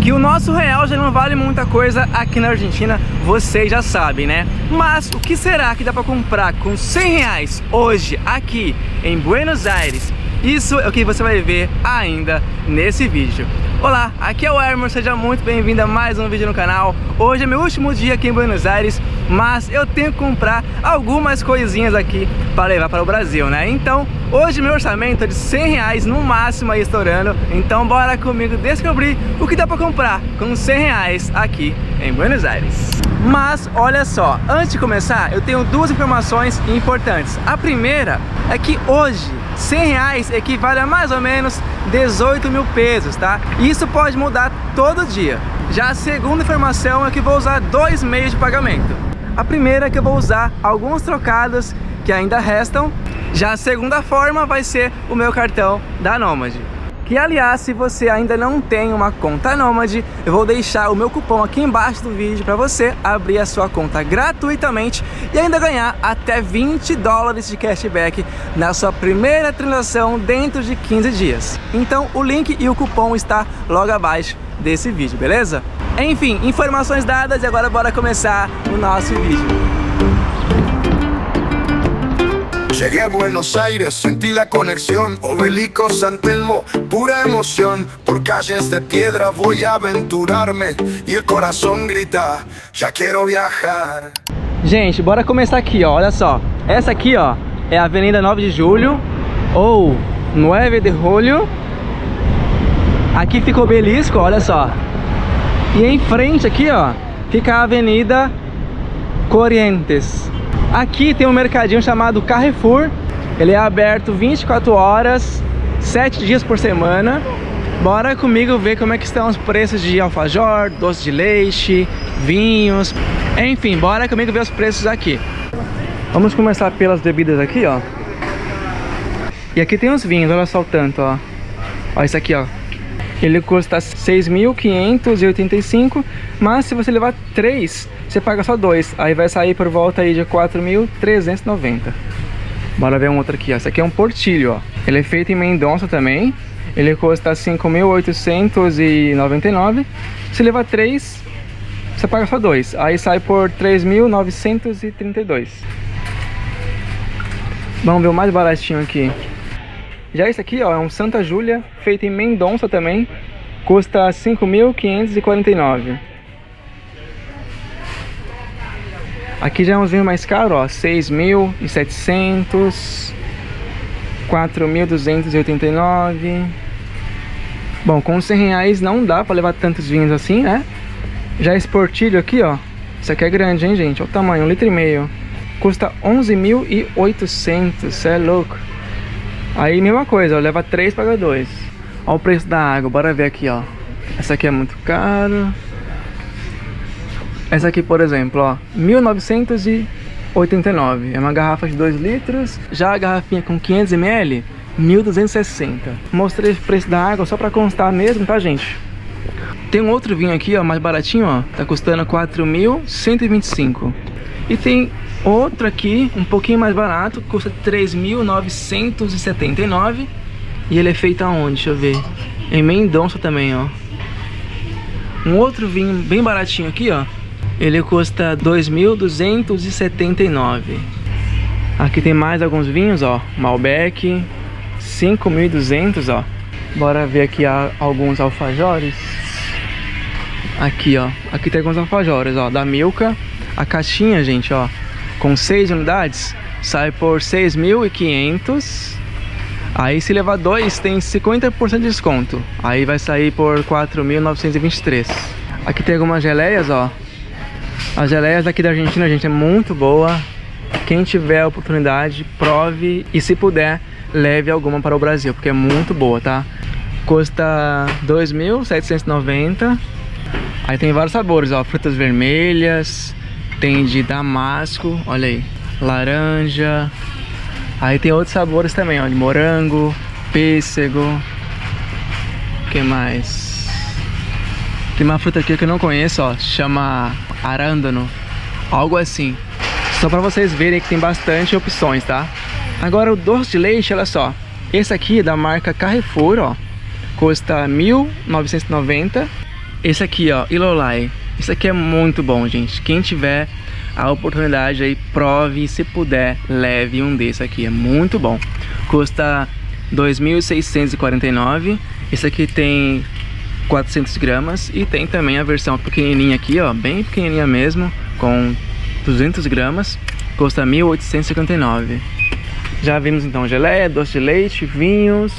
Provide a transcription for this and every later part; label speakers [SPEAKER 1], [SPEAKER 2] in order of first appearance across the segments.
[SPEAKER 1] que o nosso real já não vale muita coisa aqui na Argentina, vocês já sabem, né? Mas o que será que dá para comprar com 100 reais hoje aqui em Buenos Aires? Isso é o que você vai ver ainda nesse vídeo. Olá, aqui é o Hermer, seja muito bem-vindo a mais um vídeo no canal. Hoje é meu último dia aqui em Buenos Aires, mas eu tenho que comprar algumas coisinhas aqui para levar para o Brasil, né? Então, hoje meu orçamento é de 100 reais no máximo aí estourando. Então bora comigo descobrir o que dá para comprar com 100 reais aqui em Buenos Aires. Mas olha só, antes de começar eu tenho duas informações importantes. A primeira é que hoje 100 reais equivale a mais ou menos 18 mil pesos, tá? Isso pode mudar todo dia. Já a segunda informação é que vou usar dois meios de pagamento. A primeira é que eu vou usar alguns trocados que ainda restam. Já a segunda forma vai ser o meu cartão da Nomad. Que aliás, se você ainda não tem uma conta Nomad, eu vou deixar o meu cupom aqui embaixo do vídeo para você abrir a sua conta gratuitamente e ainda ganhar até 20 dólares de cashback na sua primeira transação dentro de 15 dias. Então o link e o cupom está logo abaixo desse vídeo, beleza? Enfim, informações dadas e agora bora começar o nosso vídeo.
[SPEAKER 2] Llegué a Buenos Aires, sentí la conexión, Obelisco, San Telmo, pura emoción. Por calles de piedra voy a aventurarme y el corazón grita, já quero viajar.
[SPEAKER 1] Gente, bora começar aqui, ó, olha só. Essa aqui, ó, é a Avenida 9 de Julho, ou 9 de Julho. Aqui fica o Obelisco, olha só. E em frente aqui, ó, fica a Avenida Corrientes. Aqui tem um mercadinho chamado Carrefour. Ele é aberto 24 horas, 7 dias por semana. Bora comigo ver como é que estão os preços de alfajor, doce de leite, vinhos. Enfim, bora comigo ver os preços aqui. Vamos começar pelas bebidas aqui, ó. E aqui tem os vinhos, olha só o tanto, ó. Ó, esse aqui, ó. Ele custa 6.585, mas se você levar 3, você paga só 2. Aí vai sair por volta aí de 4.390. Bora ver um outro aqui, ó. Esse aqui é um Portillo, ó. Ele é feito em Mendonça também. Ele custa 5.899. Se levar 3, você paga só 2. Aí sai por 3.932. Vamos ver o mais baratinho aqui. Já esse aqui, ó, é um Santa Júlia, feito em Mendonça também, custa 5.549. Aqui já é uns vinhos mais caros, ó, 6.700, 4.289. Bom, com 100 reais não dá pra levar tantos vinhos assim, né? Já esse Portillo aqui, ó, isso aqui é grande, hein, gente? Olha o tamanho, 1,5 litro. Custa 11.800, cê é louco. Aí mesma coisa, ó, leva 3, paga 2. Olha o preço da água, bora ver aqui, ó. Essa aqui é muito cara. Essa aqui, por exemplo, ó, 1.989. É uma garrafa de 2 litros. Já a garrafinha com 500 ml, 1.260. Mostrei o preço da água só pra constar mesmo, tá, gente? Tem um outro vinho aqui, ó, mais baratinho, ó. Tá custando 4.125. E tem outro aqui, um pouquinho mais barato, custa 3.979. E ele é feito aonde? Deixa eu ver. Em Mendonça também, ó. Um outro vinho bem baratinho aqui, ó. Ele custa 2.279. Aqui tem mais alguns vinhos, ó. Malbec, 5.200, ó. Bora ver aqui alguns alfajores. Aqui, ó. Aqui tem alguns alfajores, ó. Da Milka. A caixinha, gente, ó, com 6 unidades, sai por 6.500. Aí se levar 2, tem 50% de desconto. Aí vai sair por 4.923. Aqui tem algumas geleias, ó. As geleias daqui da Argentina, gente, é muito boa. Quem tiver a oportunidade, prove. E se puder, leve alguma para o Brasil, porque é muito boa, tá? Custa 2.790. Aí tem vários sabores, ó. Frutas vermelhas. Tem de damasco, olha aí, laranja. Aí tem outros sabores também, ó, de morango, pêssego. O que mais? Tem uma fruta aqui que eu não conheço, ó, chama arándano, algo assim. Só pra vocês verem que tem bastante opções, tá? Agora o doce de leite, olha só. Esse aqui é da marca Carrefour, ó, custa 1.990. Esse aqui, ó, Ilolai. Esse aqui é muito bom, gente. Quem tiver a oportunidade aí, prove. Se puder, leve um desse aqui. É muito bom. Custa 2.649. Esse aqui tem 400 gramas. E tem também a versão pequenininha aqui, ó. Bem pequenininha mesmo. Com 200 gramas. Custa 1.859. Já vimos então geleia, doce de leite, vinhos.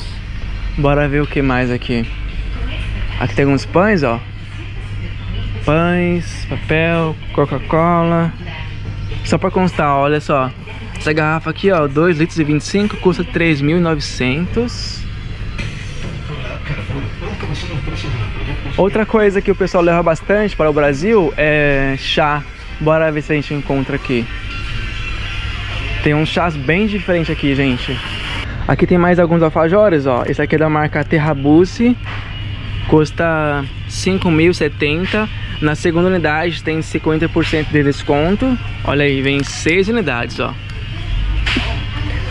[SPEAKER 1] Bora ver o que mais aqui. Aqui tem alguns pães, ó. Pães, papel, Coca-Cola. Só pra constar, olha só. Essa garrafa aqui, ó, 2,25 litros, custa 3.900. Outra coisa que o pessoal leva bastante para o Brasil é chá. Bora ver se a gente encontra aqui. Tem uns chás bem diferentes aqui, gente. Aqui tem mais alguns alfajores, ó. Esse aqui é da marca Terrabusi. Custa 5.070. Na segunda unidade tem 50% de desconto. Olha aí, vem 6 unidades, ó.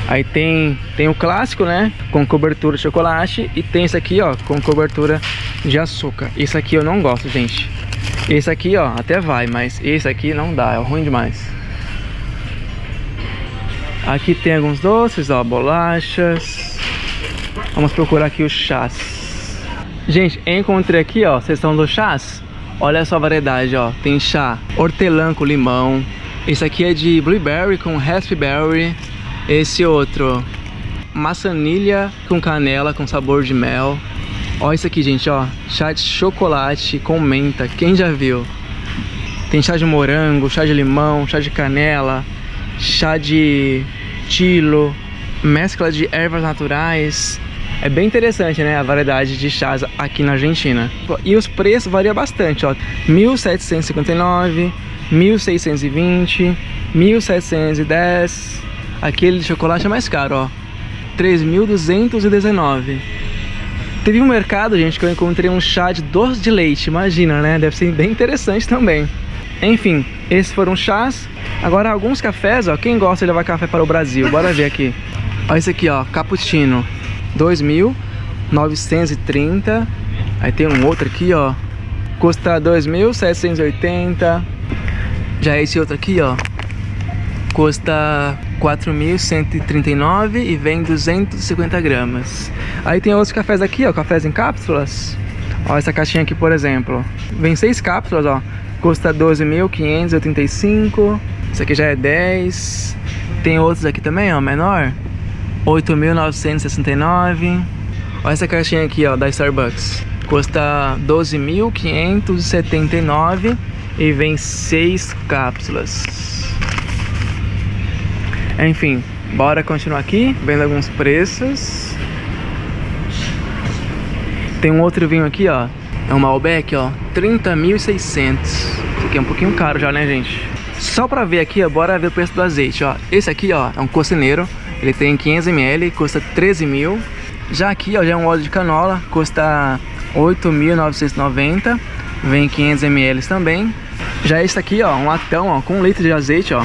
[SPEAKER 1] Aí tem o clássico, né? Com cobertura de chocolate. E tem esse aqui, ó, com cobertura de açúcar. Esse aqui eu não gosto, gente. Esse aqui, ó, até vai, mas esse aqui não dá, é ruim demais. Aqui tem alguns doces, ó, bolachas. Vamos procurar aqui os chás. Gente, encontrei aqui, ó, seção dos chás. Olha só a variedade, ó. Tem chá hortelã com limão. Esse aqui é de blueberry com raspberry. Esse outro, maçanilha com canela com sabor de mel. Ó isso aqui, gente, ó. Chá de chocolate com menta. Quem já viu? Tem chá de morango, chá de limão, chá de canela, chá de tilo, mescla de ervas naturais. É bem interessante, né, a variedade de chás aqui na Argentina. E os preços variam bastante, ó. 1.759, 1.620, 1.710. Aquele de chocolate é mais caro, ó. 3.219. Teve um mercado, gente, que eu encontrei um chá de doce de leite. Imagina, né? Deve ser bem interessante também. Enfim, esses foram chás. Agora alguns cafés, ó. Quem gosta de levar café para o Brasil? Bora ver aqui. Olha esse aqui, ó. Cappuccino. 2.930. Aí tem um outro aqui, ó. Custa 2.780. Já esse outro aqui, ó. Custa 4.139 e vem 250 gramas. Aí tem outros cafés aqui, ó. Cafés em cápsulas. Ó, essa caixinha aqui, por exemplo. Vem 6 cápsulas, ó. Custa 12.585. Esse aqui já é 10. Tem outros aqui também, ó, menor. 8.969. Olha essa caixinha aqui, ó, da Starbucks. Custa 12.579 e vem 6 cápsulas. Enfim, bora continuar aqui, vendo alguns preços. Tem um outro vinho aqui, ó. É um Malbec, ó, 30.600. Esse aqui é um pouquinho caro já, né, gente? Só pra ver aqui, ó, bora ver o preço do azeite, ó. Esse aqui, ó, é um cocineiro. Ele tem 500 ml, custa 13.000. Já aqui, ó, já é um óleo de canola, custa 8.990. Vem 500 ml também. Já esse aqui, ó, um latão, ó, com 1 litro de azeite, ó,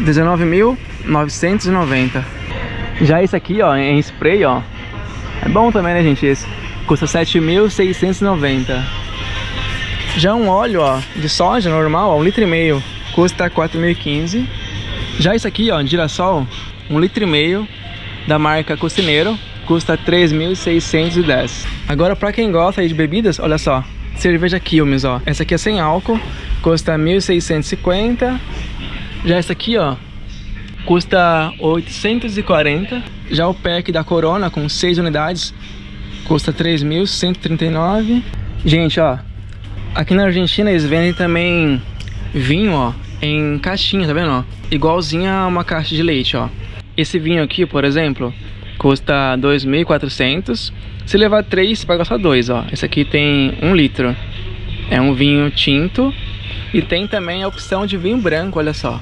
[SPEAKER 1] 19.990. Já esse aqui, ó, em spray, ó, é bom também, né, gente? Esse custa 7.690. Já um óleo, ó, de soja normal, ó, 1,5 litro, custa 4.015. Já isso aqui, ó, de girassol, 1,5 litro, da marca Cocineiro, custa 3.610. Agora, pra quem gosta aí de bebidas, olha só, cerveja Quilmes, ó. Essa aqui é sem álcool, custa 1.650. Já essa aqui, ó, custa 840. Já o pack da Corona com 6 unidades custa 3.139. Gente, ó, aqui na Argentina eles vendem também vinho, ó, em caixinha, tá vendo, ó? Igualzinha a uma caixa de leite, ó. Esse vinho aqui, por exemplo, custa 2.400. Se levar 3, você paga só 2, ó. Esse aqui tem 1 litro. É um vinho tinto. E tem também a opção de vinho branco, olha só.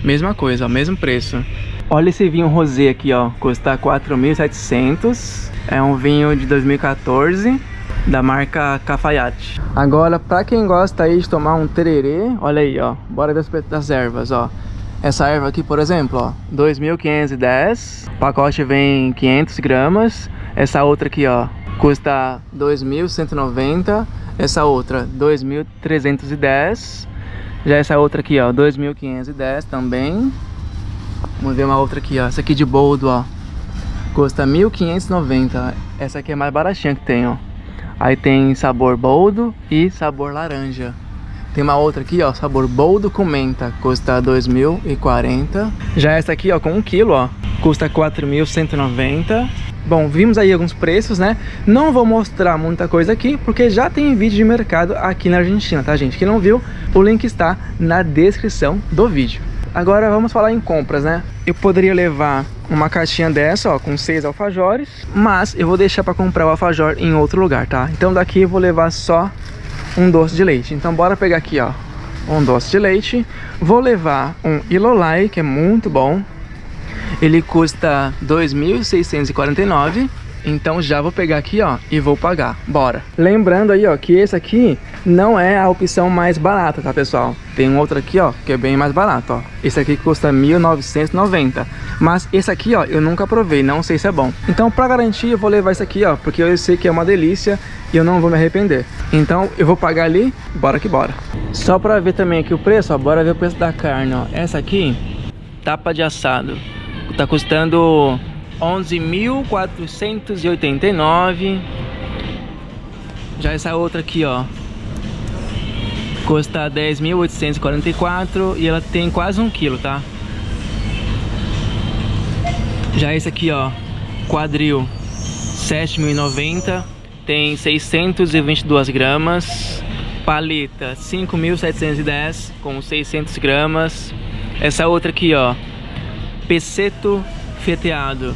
[SPEAKER 1] Mesma coisa, ó, mesmo preço. Olha esse vinho rosé aqui, ó. Custa 4.700. É um vinho de 2014, da marca Cafayate. Agora, pra quem gosta aí de tomar um tererê, olha aí, ó. Bora ver das ervas, ó. Essa erva aqui, por exemplo, ó, 2.510. O pacote vem 500 gramas. Essa outra aqui, ó, custa 2.190. Essa outra, 2.310. Já essa outra aqui, ó, 2.510 também. Vamos ver uma outra aqui, ó. Essa aqui de boldo, ó, custa 1.590. Essa aqui é mais baratinha que tem, ó. Aí tem sabor boldo e sabor laranja. Tem uma outra aqui, ó, sabor boldo com menta, custa 2.040. Já essa aqui, ó, com 1 kg, ó, custa 4.190. Bom, vimos aí alguns preços, né? Não vou mostrar muita coisa aqui, porque já tem vídeo de mercado aqui na Argentina, tá, gente? Quem não viu, o link está na descrição do vídeo. Agora vamos falar em compras, né? Eu poderia levar uma caixinha dessa, ó, com 6 alfajores, mas eu vou deixar para comprar o alfajor em outro lugar, tá? Então daqui eu vou levar só um doce de leite. Então bora pegar aqui, ó, um doce de leite. Vou levar um Ilolai, que é muito bom. Ele custa 2.649. Então já vou pegar aqui, ó, e vou pagar. Bora. Lembrando aí, ó, que esse aqui não é a opção mais barata, tá, pessoal? Tem um outro aqui, ó, que é bem mais barato, ó. Esse aqui custa 1.990. Mas esse aqui, ó, eu nunca provei, não sei se é bom. Então, pra garantir, eu vou levar esse aqui, ó, porque eu sei que é uma delícia e eu não vou me arrepender. Então, eu vou pagar ali, bora que bora. Só pra ver também aqui o preço, ó, bora ver o preço da carne, ó. Essa aqui, tapa de assado, tá custando 11.489. Já essa outra aqui, ó, custa 10.844 e ela tem quase 1 kg, tá? Já esse aqui, ó, quadril, 7.090, tem 622 gramas. Paleta, 5.710 com 600 gramas. Essa outra aqui, ó, peseto feteado,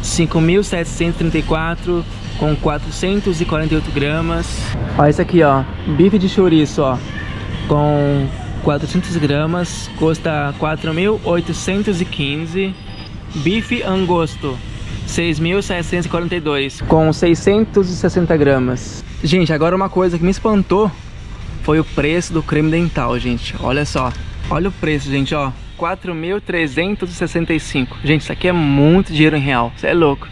[SPEAKER 1] 5.734 com 448 gramas. Ó, esse aqui, ó, bife de chouriço, ó, com 400 gramas, custa 4.815. Bife angosto, 6.742 com 660 gramas. Gente, agora uma coisa que me espantou foi o preço do creme dental, gente. Olha só, olha o preço, gente, ó, 4.365. Gente, isso aqui é muito dinheiro em real, isso é louco.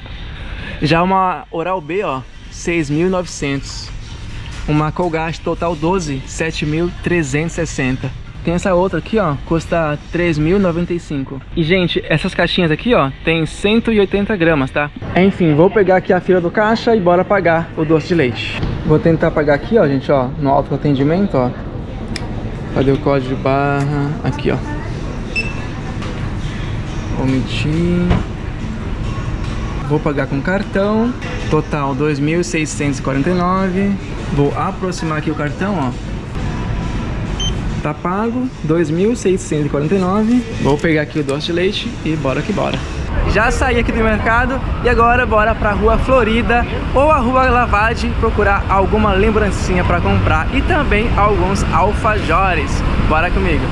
[SPEAKER 1] Já uma Oral-B, ó, 6.900. Uma Colgate Total 12, 7.360. Tem essa outra aqui, ó, custa 3.095. E, gente, essas caixinhas aqui, ó, tem 180 gramas, tá? Enfim, vou pegar aqui a fila do caixa e bora pagar o doce de leite. Vou tentar pagar aqui, ó, gente, ó, no autoatendimento, ó. Cadê o código de barra? Aqui, ó. Omitir. Vou pagar com cartão. Total 2.649. Vou aproximar aqui o cartão, ó. Tá pago, 2.649. Vou pegar aqui o doce de leite e bora que bora. Já saí aqui do mercado e agora bora pra Rua Florida ou a Rua Lavade procurar alguma lembrancinha pra comprar e também alguns alfajores. Bora comigo.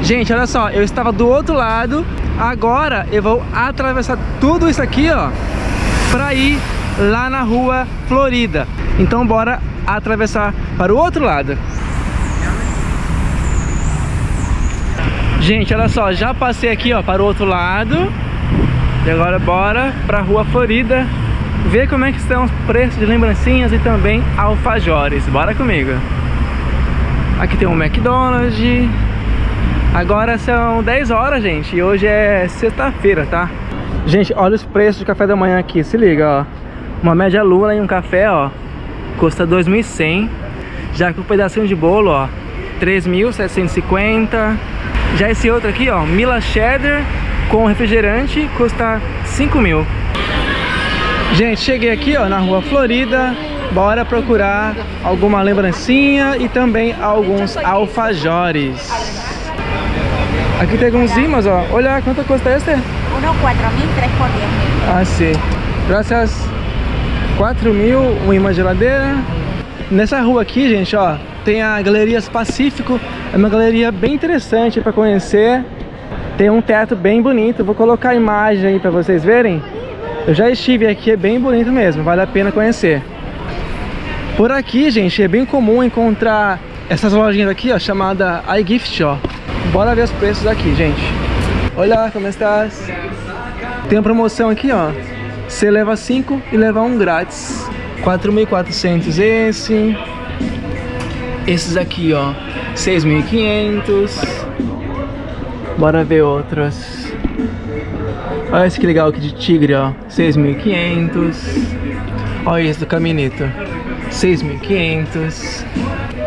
[SPEAKER 1] Gente, olha só, eu estava do outro lado, agora eu vou atravessar tudo isso aqui, ó, pra ir lá na Rua Florida. Então bora atravessar para o outro lado. Gente, olha só, já passei aqui, ó, para o outro lado. E agora bora pra Rua Florida ver como é que estão os preços de lembrancinhas e também alfajores. Bora comigo. Aqui tem um McDonald's. Agora são 10 horas, gente, e hoje é sexta-feira, tá? Gente, olha os preços de café da manhã aqui, se liga, ó. Uma média luna e um café, ó, custa 2.100. Já com um pedacinho de bolo, ó, 3.750. Já esse outro aqui, ó, Mila Cheddar com refrigerante, custa 5.000. Gente, cheguei aqui, ó, na Rua Florida. Bora procurar alguma lembrancinha e também alguns alfajores. Aqui tem alguns imãs, ó. Olha, quanto custa este?
[SPEAKER 3] 1, 4.000, 3 por 10.
[SPEAKER 1] Ah, sim. Graças. 4.000, um imã de geladeira. Nessa rua aqui, gente, ó, tem a Galeria Pacífico. É uma galeria bem interessante para conhecer. Tem um teto bem bonito. Vou colocar a imagem aí para vocês verem. Eu já estive aqui, é bem bonito mesmo. Vale a pena conhecer. Por aqui, gente, é bem comum encontrar essas lojinhas aqui, ó, chamada iGift, ó. Bora ver os preços aqui, gente. Olá, como estás? Tem uma promoção aqui, ó. Você leva 5 e leva 1 grátis. 4.400 esse. Esses aqui, ó, 6.500. Bora ver outros. Olha esse que legal aqui de tigre, ó, 6.500. Olha esse do caminito, 6.500.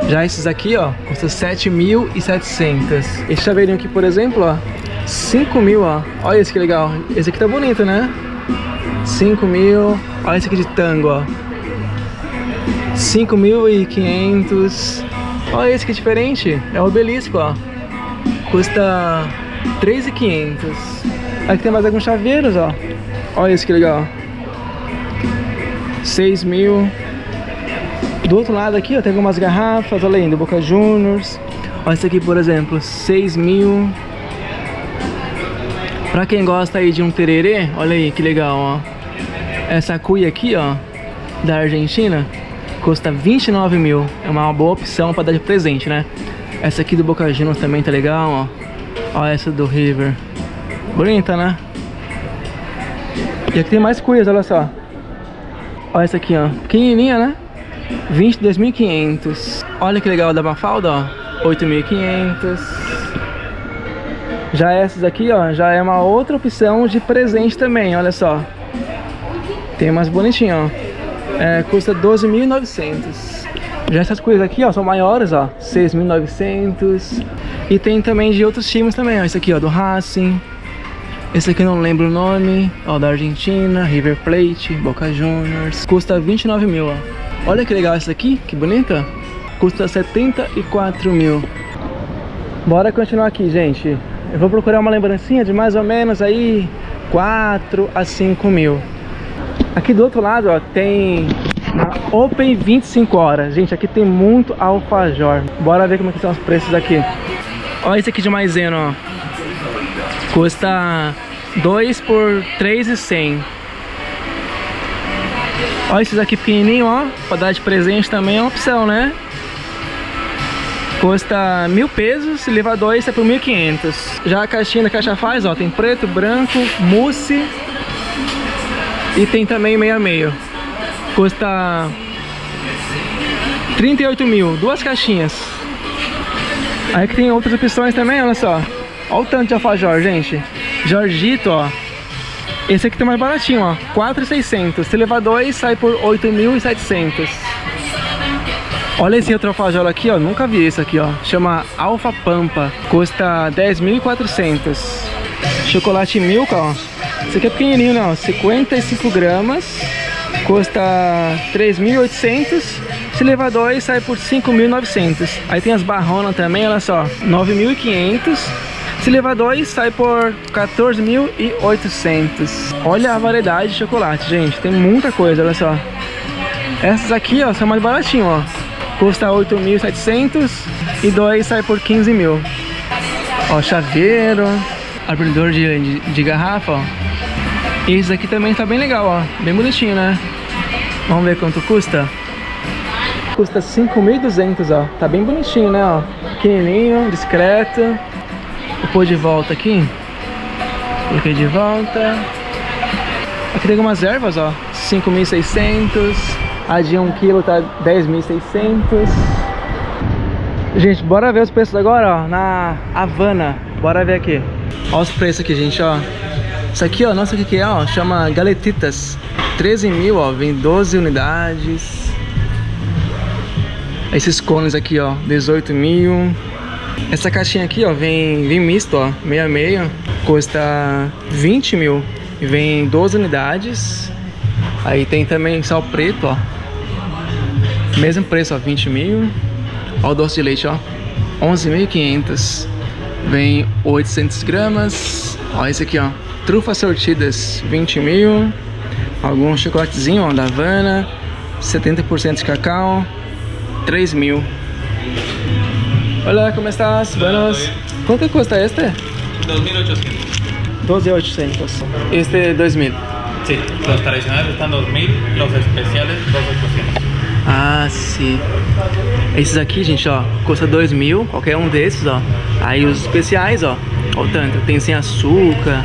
[SPEAKER 1] Já esses aqui, ó, custa 7.700. Esse chaveirinho aqui, por exemplo, ó, 5.000, ó. Olha esse que legal. Esse aqui tá bonito, né? 5.000. Olha esse aqui de tango, ó, 5.500. Olha esse que é diferente. É o obelisco, ó. Custa 3.500. Aqui tem mais alguns chaveiros, ó. Olha esse que legal. 6.000. Do outro lado aqui, ó, tem algumas garrafas. Olha aí, do Boca Juniors. Olha esse aqui, por exemplo, 6.000. Pra quem gosta aí de um tererê, olha aí que legal, ó. Essa cuia aqui, ó, da Argentina, custa 29.000. É uma boa opção pra dar de presente, né? Essa aqui do Boca Juniors também tá legal, ó. Olha essa do River. Bonita, né? E aqui tem mais cuias, olha só. Olha essa aqui, ó, pequenininha, né? 22.500. Olha que legal da Mafalda, ó, 8.500. Já essas aqui, ó, já é uma outra opção de presente também, olha só. Tem umas bonitinhas, ó. Custa 12.900. Já essas coisas aqui, ó, são maiores, ó, 6.900. E tem também de outros times também, ó. Esse aqui, ó, do Racing. Esse aqui eu não lembro o nome, ó, da Argentina, River Plate, Boca Juniors. Custa 29.000, ó. Olha que legal essa aqui, que bonita. Custa 74.000. Bora continuar aqui, gente. Eu vou procurar uma lembrancinha de mais ou menos aí 4 a 5.000. Aqui do outro lado, ó, tem na Open 25 horas. Gente, aqui tem muito alfajor. Bora ver como é que são os preços aqui. Olha esse aqui de maisena, ó. Custa 2 por 3.100. Olha esses aqui pequenininho, ó. Pra dar de presente também é uma opção, né? Custa 1.000 pesos, se levar 2 é por 1.500. Já a caixinha da Caixa Faz, ó, tem preto, branco, mousse e tem também meio a meio. Custa 38.000, duas caixinhas. Aí que tem outras opções também, olha só. Olha o tanto de alfajor, gente. Jorgito, ó. Esse aqui tá mais baratinho, ó, 4.600. Se levar 2 sai por 8.700. Olha esse outro alfajor aqui, ó, nunca vi esse aqui, ó. Chama Alfa Pampa, custa 10.400. Chocolate Milka, ó. Esse aqui é pequenininho, não, 55 gramas. Custa 3.800. Se levar 2 sai por 5.900. Aí tem as barronas também, olha só, 9.500. Se levar 2 sai por 14.800. Olha a variedade de chocolate, gente, tem muita coisa, olha só. Essas aqui, ó, são mais baratinho, ó. Custa 8.700 e 2 sai por 15.000. Ó, chaveiro, abridor de garrafa, ó. Esse aqui também tá bem legal, ó, bem bonitinho, né? Vamos ver quanto custa. Custa 5.200, ó. Tá bem bonitinho, né, ó. Pequenininho, discreto. Vou pôr de volta aqui. Coloquei de volta. Aqui tem algumas ervas, ó. 5.600. A de 1 kg tá 10.600. Gente, bora ver os preços agora, ó, na Havana. Bora ver aqui. Ó os preços aqui, gente, ó. Isso aqui, ó, nossa, o que é, ó? Chama Galetitas. 13.000, ó, vem 12 unidades. Esses cones aqui, ó, 18.000. Essa caixinha aqui, ó, vem misto, ó, meio a meio. Custa 20.000 e vem 12 unidades. Aí tem também sal preto, ó. Mesmo preço, ó, 20.000. Ó o doce de leite, ó, 11.500. Vem 800 gramas. Ó esse aqui, ó, trufas sortidas, 20.000. Algum chocolatezinho, ó, da Havana, 70% de cacau, 3.000. Olá, como estás? Buenos. Quanto custa este?
[SPEAKER 4] 2.800.
[SPEAKER 1] 12.800. Este 2.000.
[SPEAKER 4] Sí, los tradicionales están 2.000, los especiales 2.800.
[SPEAKER 1] Ah, sim. Esses aqui, gente, ó, custa 2.000, qualquer um desses, ó. Aí os especiais, ó, ó o tanto, tem sem açúcar.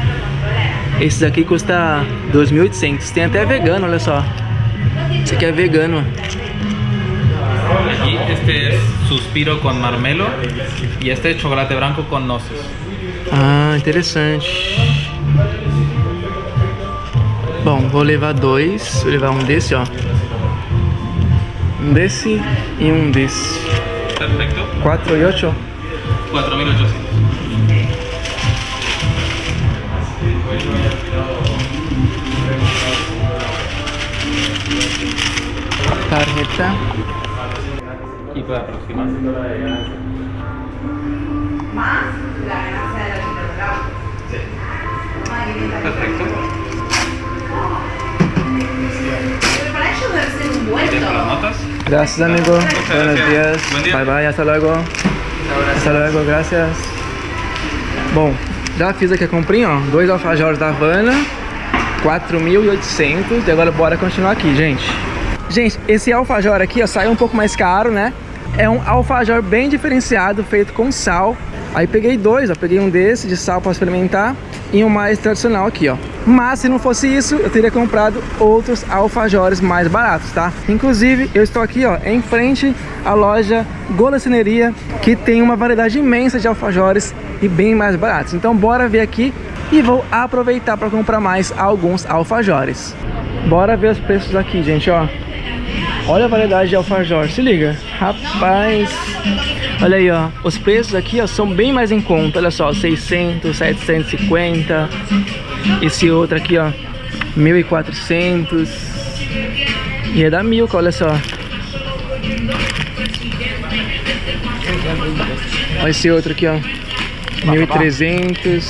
[SPEAKER 1] Esses aqui custa 2.800. Tem até vegano, olha só. Esse aqui é vegano.
[SPEAKER 4] Aquí este es suspiro con marmelo y este es chocolate branco con noces.
[SPEAKER 1] Ah, interessante. Bom, vou levar dois. Vou levar um desse, ó. Um desse e um desse.
[SPEAKER 4] Perfecto.
[SPEAKER 1] 4 e 8?
[SPEAKER 4] 4.800.
[SPEAKER 1] Tarjeta.
[SPEAKER 4] Y puede aproximar. Perfecto. ¿Tienes las notas?
[SPEAKER 1] Gracias, amigo. Buenos
[SPEAKER 4] gracias.
[SPEAKER 1] días.
[SPEAKER 4] Buen día.
[SPEAKER 1] Bye bye, hasta luego. Hasta luego, gracias. Bom, já fiz aqui a comprinha, ó. 2 alfajores da Havana, 4.800. E agora bora continuar aqui, gente. Gente, esse alfajor aqui, ó, sai um pouco mais caro, né? É um alfajor bem diferenciado, feito com sal. Aí peguei dois, ó. Peguei um desse de sal para experimentar e um mais tradicional aqui, ó. Mas se não fosse isso, eu teria comprado outros alfajores mais baratos, tá? Inclusive, eu estou aqui, ó, em frente à loja Golosineria, que tem uma variedade imensa de alfajores e bem mais baratos. Então bora ver aqui e vou aproveitar para comprar mais alguns alfajores. Bora ver os preços aqui, gente, ó. Olha a variedade de alfajor, se liga. Rapaz, olha aí, ó. Os preços aqui, ó, são bem mais em conta. Olha só, 600, 750. Esse outro aqui, ó, 1.400. E é da Milka, olha só. Olha esse outro aqui, ó, 1.300.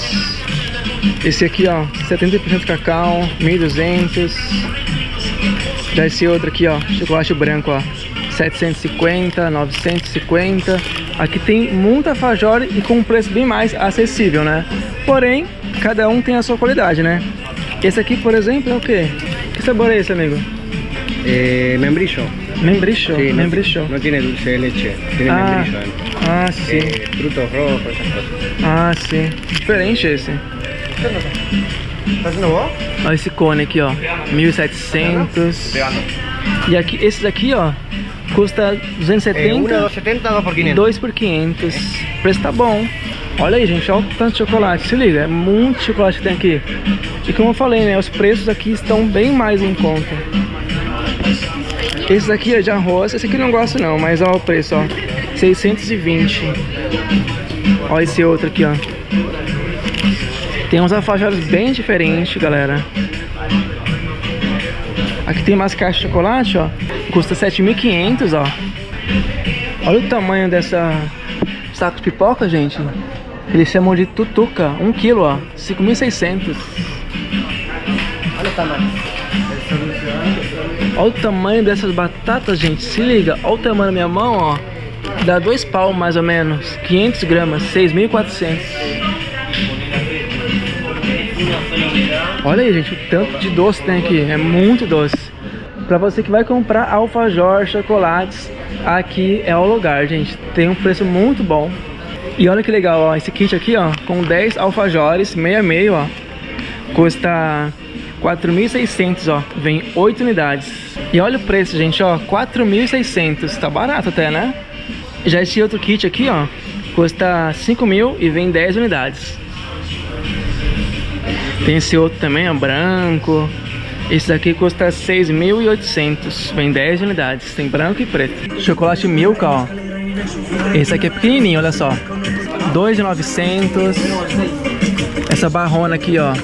[SPEAKER 1] Esse aqui, ó, 70% cacau, 1.200. Já esse outro aqui, ó, chocolate branco, ó, 750, 950. Aqui tem muito alfajor e com um preço bem mais acessível, né? Porém, cada um tem a sua qualidade, né? Esse aqui, por exemplo, é o quê? Que sabor é esse, amigo?
[SPEAKER 5] Membrillo.
[SPEAKER 1] Membrillo?
[SPEAKER 5] Sí,
[SPEAKER 1] Membrillo.
[SPEAKER 5] No tiene dulce de leche, tiene membrillo.
[SPEAKER 1] Ah, sim.
[SPEAKER 5] Frutos rojos, esas cosas.
[SPEAKER 1] Ah, sim. Diferente esse. Olha esse cone aqui, ó, 1.700. E aqui, esse daqui, ó, custa 270.
[SPEAKER 5] 1,270, 2 por 500.
[SPEAKER 1] 2 por 500. O preço tá bom. Olha aí, gente, olha o tanto de chocolate. Se liga, é muito chocolate que tem aqui. E como eu falei, né, os preços aqui estão bem mais em conta. Esse daqui é de arroz. Esse aqui eu não gosto não, mas olha o preço, ó, 620. Olha esse outro aqui, ó. Tem uns alfajores bem diferentes, galera. Aqui tem umas caixas de chocolate, ó. Custa 7.500, ó. Olha o tamanho dessa saco de pipoca, gente. Eles chamam de tutuca, 1 kg, ó, 5.600.
[SPEAKER 5] Olha o tamanho.
[SPEAKER 1] Olha o tamanho dessas batatas, gente. Se liga, olha o tamanho da minha mão, ó. Dá 2 pau, mais ou menos. 500 gramas, 6.400. Olha aí, gente, o tanto de doce tem aqui. É muito doce. Pra você que vai comprar alfajor, chocolates, aqui é o lugar, gente. Tem um preço muito bom. E olha que legal, ó. Esse kit aqui, ó, com 10 alfajores, meio a meio, ó, custa 4.600, ó. Vem 8 unidades. E olha o preço, gente, ó, 4.600. Tá barato até, né? Já esse outro kit aqui, ó, custa 5.000 e vem 10 unidades. Tem esse outro também, ó, branco. Esse daqui custa 6.800. Vem 10 unidades. Tem branco e preto. Chocolate Milka, ó. Esse aqui é pequenininho, olha só. 2.900. Essa barrona aqui, ó,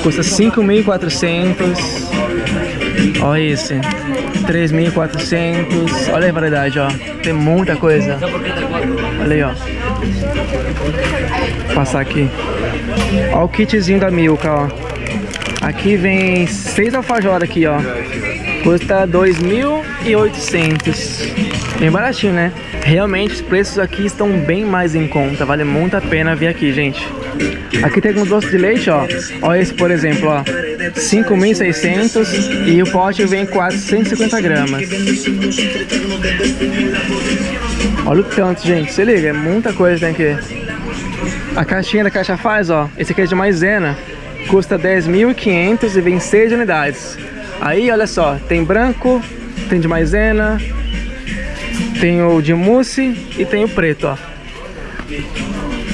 [SPEAKER 1] custa 5.400. Olha esse, 3.400. Olha a variedade, ó. Tem muita coisa. Olha aí, ó. Vou passar aqui. Olha o kitzinho da Milka, ó. Aqui vem 6 alfajores aqui, ó. Custa 2.800. Bem baratinho, né? Realmente os preços aqui estão bem mais em conta. Vale muito a pena vir aqui, gente. Aqui tem alguns doces de leite, ó. Olha esse, por exemplo, ó, 5.600 e o pote vem 450 gramas. Olha o tanto, gente. Se liga, é muita coisa que tem aqui. A caixinha da Caixa Faz, ó. Esse aqui é de maisena. Custa 10.500 e vem 6 unidades. Aí, olha só, tem branco, tem de maisena, tem o de mousse e tem o preto, ó.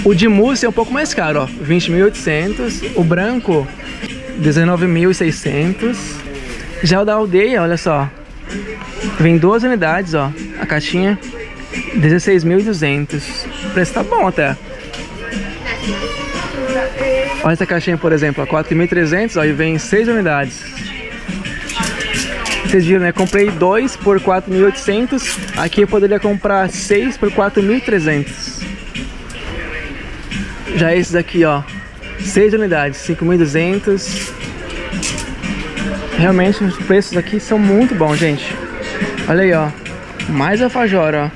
[SPEAKER 1] O de mousse é um pouco mais caro, ó, 20.800. O branco, 19.600. Já o da aldeia, olha só, vem 12 unidades, ó, a caixinha, 16.200. O preço tá bom até. Olha essa caixinha, por exemplo, 4.300, ó, e vem 6 unidades. Vocês viram, né? Comprei 2 por 4.800. Aqui eu poderia comprar 6 por 4.300. Já esses aqui, ó, 6 unidades, 5.200. Realmente os preços aqui são muito bons, gente. Olha aí, ó, mais alfajor, ó.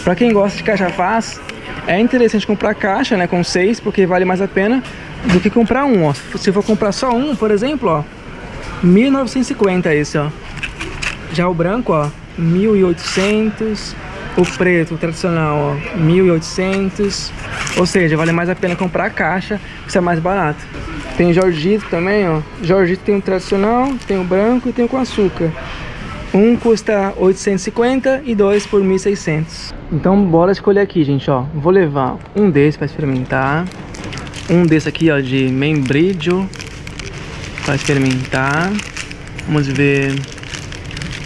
[SPEAKER 1] Pra quem gosta de caixa faz, é interessante comprar caixa, né, com 6, porque vale mais a pena do que comprar um, ó. Se for comprar só um, por exemplo, ó, 1.950 esse, ó. Já o branco, ó, 1.800. O preto, o tradicional, ó, 1.800. Ou seja, vale mais a pena comprar a caixa, que é mais barato. Tem Jorgito também, ó. Jorgito tem o tradicional, tem o branco e tem o com açúcar. Um custa 850 e 2 por 1.600. Então bora escolher aqui, gente, ó. Vou levar um desse para experimentar. Um desse aqui, ó, de membrilho para experimentar. Vamos ver.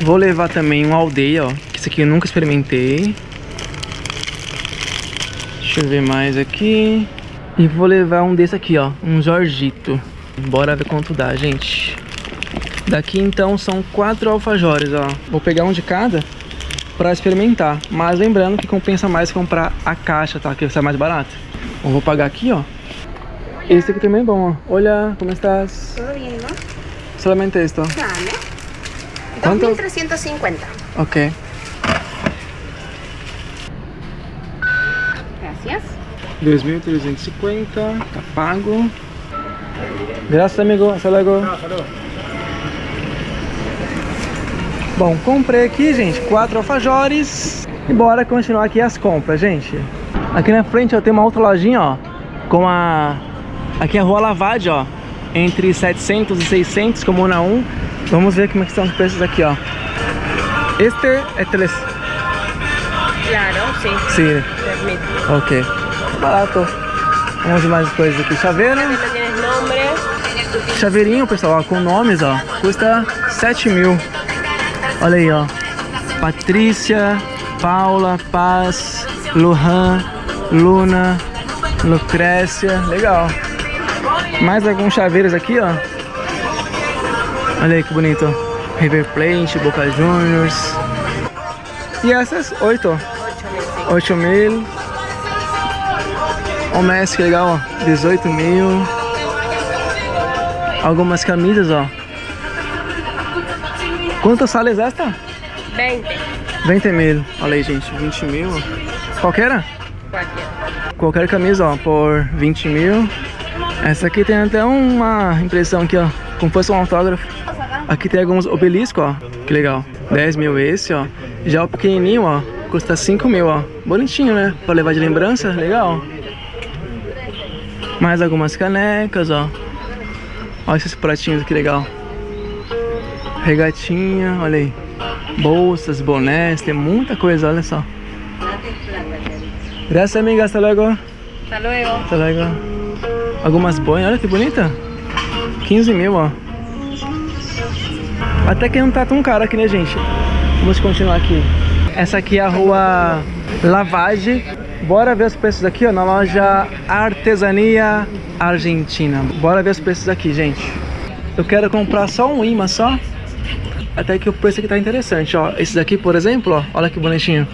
[SPEAKER 1] Vou levar também um aldeia, ó. Que esse aqui eu nunca experimentei. Deixa eu ver mais aqui. E vou levar um desse aqui, ó. Um Jorgito. Bora ver quanto dá, gente. Daqui então são 4 alfajores, ó. Vou pegar um de cada pra experimentar. Mas lembrando que compensa mais comprar a caixa, tá? Que sai mais barato. Eu vou pagar aqui, ó. Esse aqui também é bom, ó. Olha, como estás?
[SPEAKER 3] Todo bien, ¿no?
[SPEAKER 1] Solamente esto.
[SPEAKER 3] Vale.
[SPEAKER 1] ¿Cuánto?
[SPEAKER 3] 2.350.
[SPEAKER 1] Ok.
[SPEAKER 3] Gracias.
[SPEAKER 1] 2.350, tá pago. Graças, amigo. Hasta luego. Bom, comprei aqui, gente, 4 alfajores. E bora continuar aqui as compras, gente. Aqui na frente, ó, tem uma outra lojinha, ó. Com a... Aqui é a Rua Lavade, ó. Entre 700 e 600, como na 1. Vamos ver como é que estão os preços aqui, ó. Este é 3.
[SPEAKER 3] Claro, sí.
[SPEAKER 1] Sim.
[SPEAKER 3] Permite.
[SPEAKER 1] Ok. Barato. Vamos ver mais coisas aqui. Chaveiro.
[SPEAKER 3] ¿No tienes nombre?
[SPEAKER 1] Chaveirinho, pessoal, ó, com nomes, ó. Custa 7.000. Olha aí, ó. Patrícia, Paula, Paz, Lohan, Luna, Lucrécia. Legal. Mais alguns chaveiros aqui, ó. Olha aí que bonito. River Plate, Boca Juniors. E essas, 8. 8.000. O Messi, que legal, ó. 18.000. Algumas camisas, ó. Quantas sales esta?
[SPEAKER 3] 20.
[SPEAKER 1] 20.000. Olha aí, gente. 20.000. Qualquer?
[SPEAKER 3] Cualquier.
[SPEAKER 1] Qualquer camisa, ó, por 20.000. Essa aqui tem até uma impressão aqui, ó. Como fosse um autógrafo. Aqui tem alguns obeliscos, ó. Que legal. 10.000 esse, ó. Já o pequenininho, ó, custa 5.000, ó. Bonitinho, né? Pra levar de lembrança. Legal. Mais algumas canecas, ó. Olha esses pratinhos, que legal. Regatinha, olha aí. Bolsas, bonés, tem muita coisa, olha só. Graças, amiga, hasta luego.
[SPEAKER 3] Hasta luego.
[SPEAKER 1] Hasta luego. Algumas boias, olha que bonita. 15.000, ó. Até que não tá tão caro aqui, né, gente? Vamos continuar aqui. Essa aqui é a Rua Lavage. Bora ver os preços aqui, ó, na loja Artesania Argentina. Bora ver os preços aqui, gente. Eu quero comprar só um imã só. Até que o preço aqui tá interessante, ó. Esses aqui, por exemplo, ó, olha que bonitinho.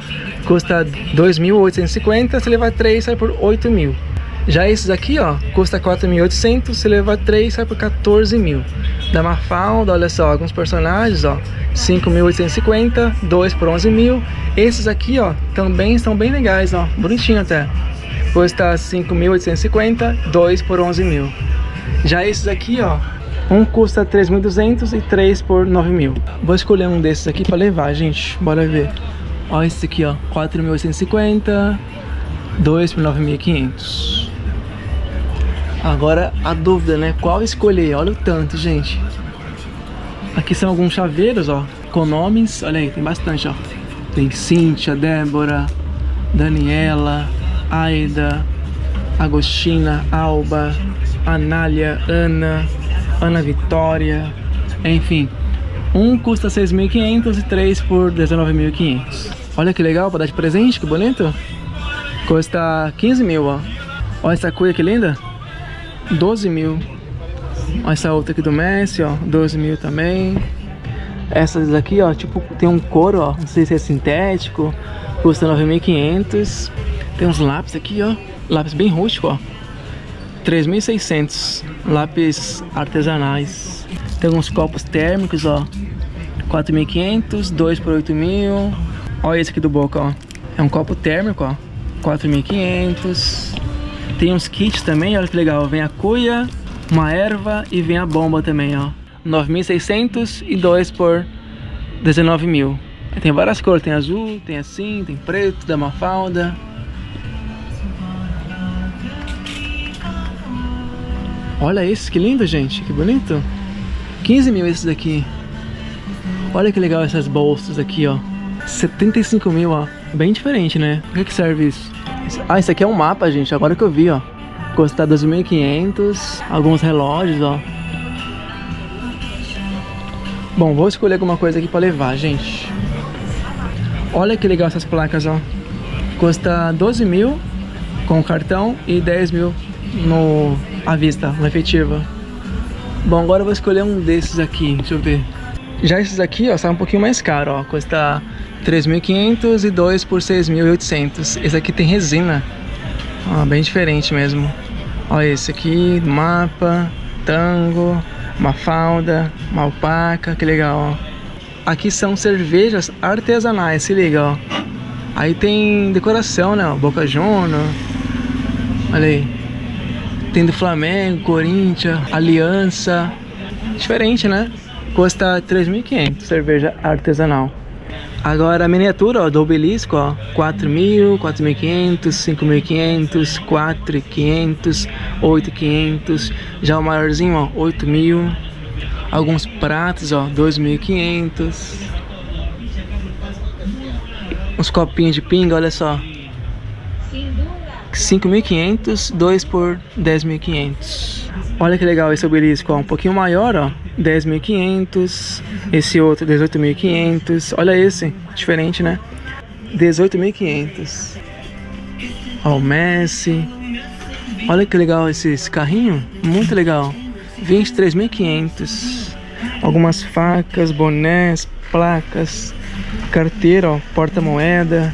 [SPEAKER 1] Custa 2.850, se levar 3 sai por 8.000. Já esses aqui, ó, custa 4.800, se levar 3 sai por 14.000. Da Mafalda, olha só, alguns personagens, ó, 5.850, 2 por 11.000. Esses aqui, ó, também estão bem legais, ó, bonitinho até. Custa 5.850, 2 por 11.000. Já esses aqui, ó, um custa 3.200 e 3 por 9.000. Vou escolher um desses aqui pra levar, gente. Bora ver. Ó, esse aqui, ó, 4.850, 2 por 9.500. Agora a dúvida, né? Qual escolher? Olha o tanto, gente. Aqui são alguns chaveiros, ó, com nomes. Olha aí, tem bastante, ó. Tem Cíntia, Débora, Daniela, Aida, Agostina, Alba, Anália, Ana Vitória, enfim. Um custa 6.500 e 3 por 19.500. Olha que legal, para dar de presente, que bonito. Custa 15 mil, ó. Olha essa cuia que linda. 12 mil. Olha essa outra aqui do Messi, ó. 12 mil também. Essas aqui, ó, tipo, tem um couro, ó. Não sei se é sintético. Custa 9.500. Tem uns lápis aqui, ó. Lápis bem rústico, ó. 3.600. Lápis artesanais. Tem alguns copos térmicos, ó. 4.500. 2 por 8.000. Olha esse aqui do Boca, ó. É um copo térmico, ó. 4.500. Tem uns kits também, olha que legal. Vem a cuia, uma erva e vem a bomba também, ó. 9.600 e 2 por 19.000. Tem várias cores, tem azul, tem assim, tem preto, da Mafalda. Olha esse, que lindo, gente, que bonito. 15 mil esses daqui. Olha que legal essas bolsas aqui, ó. 75 mil, ó. Bem diferente, né? Por que serve isso? Ah, isso aqui é um mapa, gente. Agora que eu vi, ó. Custa 2.500. Alguns relógios, ó. Bom, vou escolher alguma coisa aqui pra levar, gente. Olha que legal essas placas, ó. Custa 12 mil com cartão e 10 mil à vista, na efetiva. Bom, agora eu vou escolher um desses aqui. Deixa eu ver. Já esses aqui, ó, sai um pouquinho mais caro, ó. Custa 3.500 e 2 por 6.800. Esse aqui tem resina. Ó, bem diferente mesmo. Ó, esse aqui, mapa, tango, Mafalda, Malpaca, que legal, ó. Aqui são cervejas artesanais, se liga, ó. Aí tem decoração, né, ó, Boca Juniors. Olha aí. Tem do Flamengo, Corinthians, Aliança. Diferente, né? Custa 3.500, cerveja artesanal. Agora a miniatura, ó, do obelisco, ó, 4.000, 4.500, 5.500, 4.500, 8.500. Já o maiorzinho, ó, 8.000. Alguns pratos, ó, 2.500. Uns copinhos de pinga, olha só. 5.500, 2 por 10.500. Olha que legal esse obelisco, ó, um pouquinho maior, ó, 10.500. Esse outro, 18.500. Olha esse, diferente, né? 18.500. Ó, o Messi. Olha que legal esse carrinho, muito legal. 23.500. Algumas facas, bonés, placas, carteira, ó, porta-moeda.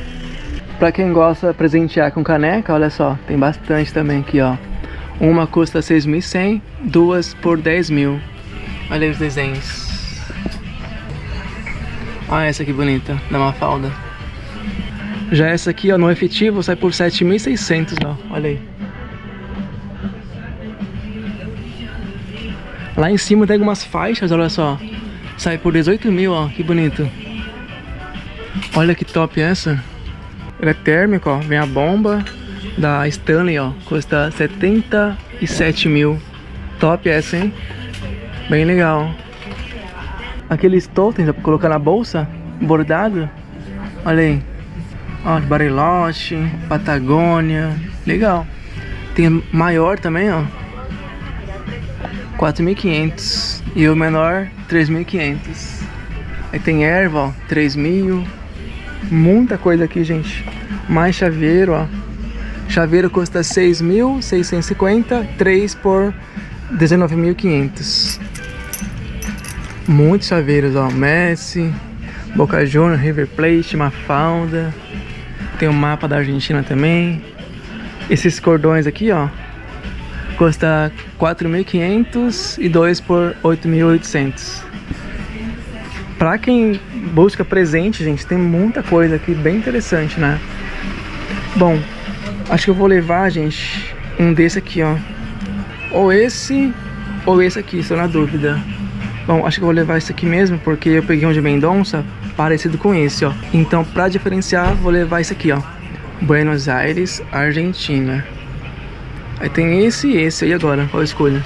[SPEAKER 1] Pra quem gosta de presentear com caneca, olha só, tem bastante também aqui, ó. Uma custa 6.100, 2 por 10.000. Olha aí os desenhos. Olha essa aqui bonita, da Mafalda. Já essa aqui, ó, no efetivo sai por 7.600, ó. Olha aí. Lá em cima tem algumas faixas, olha só. Sai por 18.000, ó, que bonito. Olha que top essa. Ele é térmico, ó, vem a bomba da Stanley, ó, custa 77.000. Top essa, hein? Bem legal. Aqueles totens pra colocar na bolsa, bordado. Olha aí. Ó, de Bariloche, Patagônia. Legal. Tem maior também, ó. 4.500. E o menor, 3.500. Aí tem erva, ó, 3.000. Muita coisa aqui, gente. Mais chaveiro, ó. Chaveiro custa 6.650, 3 por 19.500. Muitos chaveiros, ó. Messi, Boca Juniors, River Plate, Mafalda. Tem o mapa da Argentina também. Esses cordões aqui, ó, custa 4.500 e 2 por 8.800. Pra quem busca presente, gente, tem muita coisa aqui bem interessante, né? Bom, acho que eu vou levar, gente, um desse aqui, ó. Ou esse aqui, estou na dúvida. Bom, acho que eu vou levar esse aqui mesmo, porque eu peguei um de Mendonça parecido com esse, ó. Então, pra diferenciar, vou levar esse aqui, ó. Buenos Aires, Argentina. Aí tem esse e esse aí agora, qual eu escolho?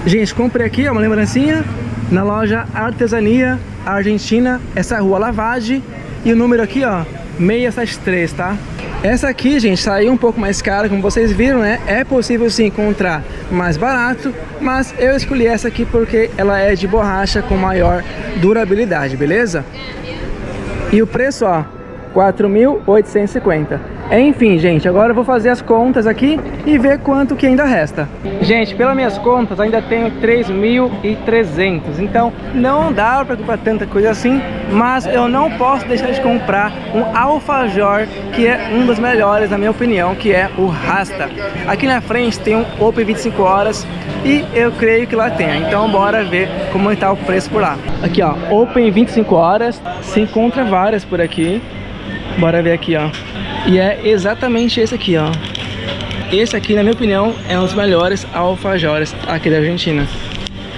[SPEAKER 1] Gente, comprei aqui, ó, uma lembrancinha. na loja Artesania Argentina, essa rua Lavage, e o número aqui, ó, 673, tá? Essa aqui, gente, saiu um pouco mais cara, como vocês viram, né? É possível sim encontrar mais barato, mas eu escolhi essa aqui porque ela é de borracha com maior durabilidade, beleza? E o preço, ó, 4.850. Enfim, gente, agora eu vou fazer as contas aqui e ver quanto que ainda resta. Gente, pelas minhas contas, ainda tenho 3.300. Então, não dá para comprar tanta coisa assim, mas eu não posso deixar de comprar um alfajor, que é um dos melhores, na minha opinião, que é o Rasta. Aqui na frente tem um Open 25 horas e eu creio que lá tem. Então, bora ver como está o preço por lá. Aqui, ó, Open 25 horas, se encontra várias por aqui. Bora ver aqui, ó. E é exatamente esse aqui, ó. Esse aqui, na minha opinião, é um dos melhores alfajores aqui da Argentina.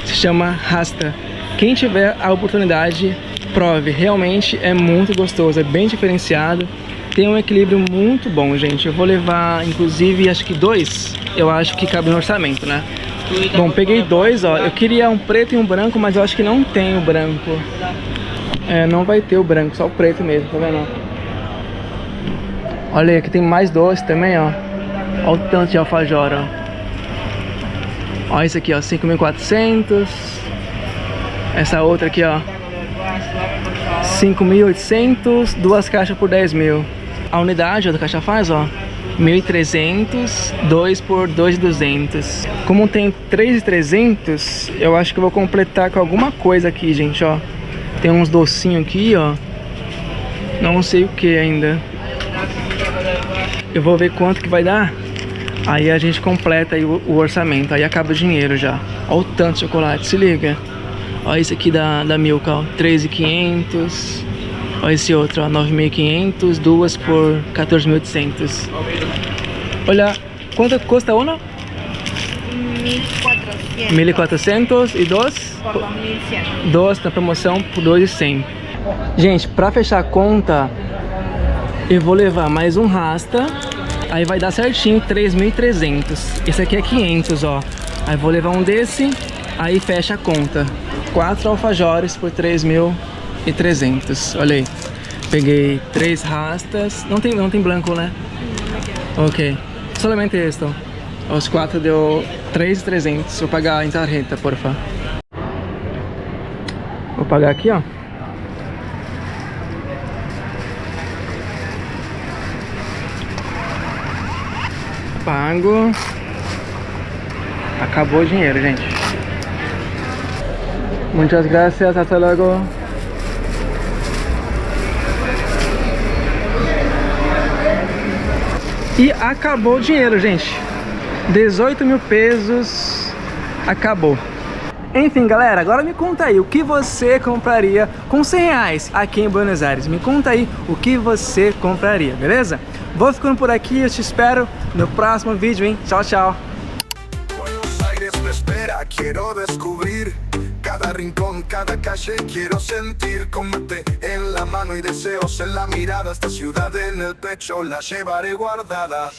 [SPEAKER 1] Se chama Rasta. Quem tiver a oportunidade, prove. Realmente é muito gostoso, é bem diferenciado. Tem um equilíbrio muito bom, gente. Eu vou levar, inclusive, acho que 2. Eu acho que cabe no orçamento, né? Bom, peguei 2, ó. Eu queria um preto e um branco, mas eu acho que não tem o branco. É, não vai ter o branco, só o preto mesmo, tá vendo? Olha aí, aqui tem mais 2 também, ó. Olha o tanto de alfajor, ó. Olha isso aqui, ó, 5.400. Essa outra aqui, ó, 5.800. 2 caixas por 10.000. A unidade, ó, da caixa faz, ó, 1.300. 2 por 2.200. Como tem 3.300, eu acho que eu vou completar com alguma coisa aqui, gente, ó. Tem uns docinhos aqui, ó. Não sei o que ainda. Eu vou ver quanto que vai dar. Aí a gente completa aí o orçamento. Aí acaba o dinheiro já. Olha o tanto de chocolate, se liga. Olha esse aqui da Milka, ó, 3.500. Olha esse outro, ó, 9.500. 2 por 14.800. Olha, quanto custa uma? 1.400. E 2?
[SPEAKER 3] Por 2.100.
[SPEAKER 1] 2 na promoção por 2.100. Gente, pra fechar a conta, eu vou levar mais um Rasta. Aí vai dar certinho 3.300. Esse aqui é 500, ó. Aí vou levar um desse. Aí fecha a conta. 4 alfajores por 3.300. Olha aí. Peguei 3 Rastas. Não tem branco, né? Ok. Solamente este. Os 4 deu 3.300. Vou pagar em tarjeta, porfa. Vou pagar aqui, ó. Pago. Acabou o dinheiro, gente. Muchas gracias, hasta luego. E acabou o dinheiro, gente. 18.000 pesos. Acabou. Enfim, galera, agora me conta aí o que você compraria com 100 reais aqui em Buenos Aires. Me conta aí o que você compraria, beleza? Vou ficando por aqui, eu te espero no próximo vídeo, hein? Tchau, tchau!
[SPEAKER 2] Buenos Aires me espera, quiero descubrir cada rincón, cada calle, quiero sentir cómete en la mano y deseos en la mirada. Esta ciudad en el pecho la llevaré guardada.